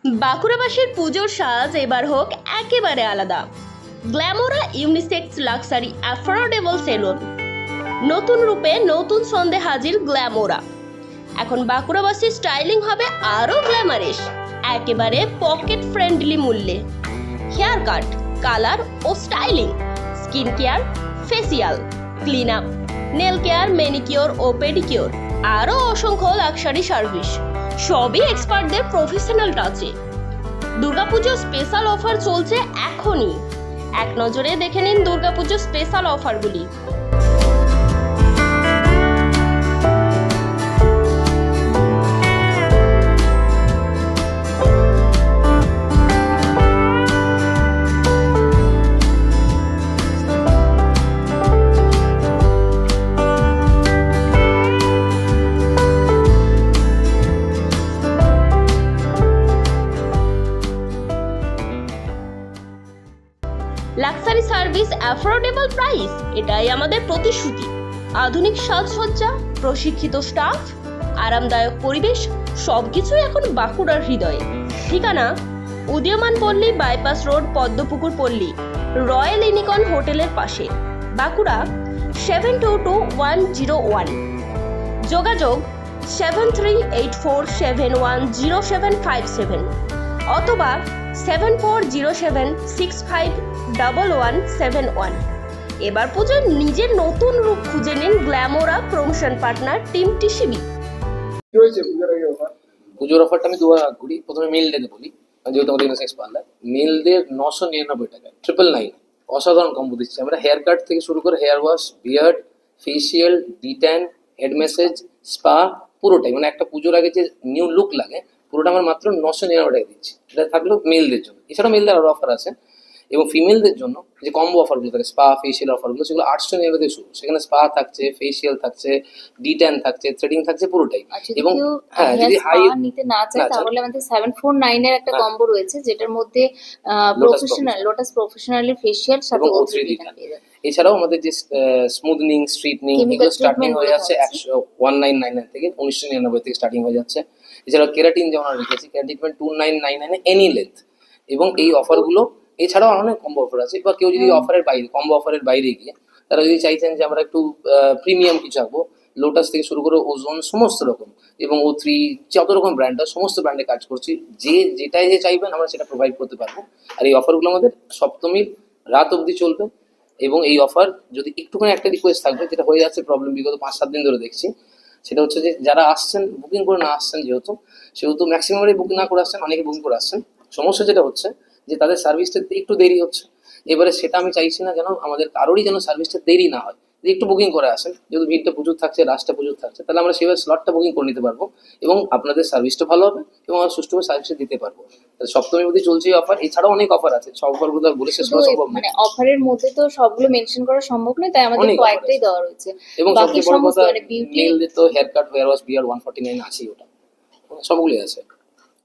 বাঁকুড়াবাসীর পুজোর সাজ এবার হোক একেবারে আলাদা। Glamora unisex luxury affordable salon নতুন রূপে নতুন ছন্দে হাজির গ্ল্যামোরা। এখন বাঁকুড়াবাসীর স্টাইলিং হবে আরো গ্ল্যামারিশ, একেবারে পকেট ফ্রেন্ডলি মূল্যে। হেয়ার কাট, কালার ও styling, skin care, facial, clean up, nail care, manicure ও পেডিকিওর, আরো অসংখ্য লাক্সারি সার্ভিস, সবই এক্সপার্টদের প্রফেশনাল টাচে। দুর্গাপুজো স্পেশাল অফার চলছে এখনই। এক নজরে দেখে নিন দুর্গাপুজো স্পেশাল অফারগুলি। লাক্সারি সার্ভিস, অ্যাফোর্ডেবল প্রাইস, এটাই আমাদের প্রতিশ্রুতি। আধুনিক সাজসজ্জা, প্রশিক্ষিত স্টাফ, আরামদায়ক পরিবেশ, সবকিছুই এখন বাঁকুড়ার হৃদয়ে। ঠিকানা উদীয়মান পল্লী বাইপাস রোড, পদ্মপুকুর পল্লী, রয়্যাল ইউনিকর্ন হোটেলের পাশে, বাঁকুড়া 722101। যোগাযোগ 7384710757 অথবা 7407651171। এবার পুজোর নিজের নতুন রূপ খুঁজে নিন গ্ল্যামোরা প্রমোশন পার্টনার টিম টিসিবি। পুজোর অফারটা আমি দুবার ভাগ করি। প্রথমে মেল ডেতে বলি, যেহেতু আমাদের ইউনিসেক্স পার্লার, মেলদের 999 টাকা 999 অসাধারণ কম্বো দিচ্ছি আমরা। হেয়ার কাট থেকে শুরু করে hair wash, beard, facial, detan, head massage, spa, পুরোটাই মানে একটা পুজোর আগে যে নিউ লুক লাগে পুরোটা আমার মাত্র 999 টাকা দিচ্ছি। এটা থাকলো মেলদের জন্য। এছাড়াও মেলদের আরও অফার আছে। এবং ফিমেলদের জন্য যে কম্বো অফারগুলো থাকে, স্পা ফেসিয়াল অফারগুলো, সেগুলো 899 থেকে শুরু। সেখানে স্পা থাকছে, ফেসিয়াল থাকছে, ডিট্যান থাকছে, থ্রেডিং থাকছে, পুরোটাই। এবং হ্যাঁ, যদি হাই নিতে না চায় তাহলে আমাদের 749 এর একটা কম্বো রয়েছে, যেটার মধ্যে লোটাস প্রফেশনালি ফেসিয়াল সাথে O3 ডিট্যান পেয়ে যাবে। এছাড়াও আমাদের যে স্মুথনিং, স্ট্রিটনিং, এগুলো স্টার্টিং হয়ে যাচ্ছে 1999 থেকে, 1999 থেকে স্টার্টিং হয়ে যাচ্ছে। এছাড়াও কেরাটিন যেমন রেখেছি, কেরাটিন 2999 এনি লেন্থ। এবং এই অফারগুলো এছাড়াও অনেক কম্বো অফার আছে। বা কেউ যদি অফারের বাইরে, কম্বো অফারের বাইরে গিয়ে তারা যদি চাইছেন যে আমরা একটু প্রিমিয়াম কিছু আঁকবো, লোটাস থেকে শুরু করে ওজোন সমস্ত রকম এবং O3 যত রকম ব্র্যান্ড আছে সমস্ত ব্র্যান্ডে কাজ করছি। যেটাই যে চাইবেন আমরা সেটা প্রোভাইড করতে পারবো। আর এই অফারগুলো আমাদের সপ্তমীর রাত অবধি চলবে। এবং এই অফার যদি একটুখানি একটা রিকোয়েস্ট থাকবে, যেটা হয়ে যাচ্ছে প্রবলেম বিগত 5-7 দিন ধরে দেখছি, সেটা হচ্ছে যে যারা আসছেন বুকিং করে না আসছেন, সেহেতু ম্যাক্সিমামই বুকিং না করে আসছেন, অনেকে বুকিং করে আসছেন। সমস্যা যেটা হচ্ছে যে তাদের সার্ভিসটা একটু দেরি হচ্ছে। এবারে সেটা আমি চাইছি না যেন আমাদের কারোরই যেন সার্ভিসটা দেরি না হয়। যদি একটু বুকিং করে আসেন, যেহেতু ভিড়টা প্রচুর থাকছে, রাস্তা প্রচুর থাকছে, তাহলে আমরা সেভাবে স্লটটা বুকিং করে নিতে পারবো এবং আপনাদের সার্ভিসটা ভালো হবে এবং আমরা সুষ্ঠুভাবে সার্ভিসটা দিতে পারবো। সপ্তমীর মধ্যে চলছে এই অফার। এছাড়াও অনেক অফার আছে, সব অফারগুলো আর বলে শেষ করা সম্ভব নয়। মানে অফারের মধ্যে তো সবগুলো মেনশন করা সম্ভব নয়, তাই আমাদের কয়েকটাই দেওয়া রয়েছে। এবং সবচেয়ে বড় কথা, মেলদের তো hair cut, hair wash, beard 149 আছেই, ওটা সবগুলোই আছে।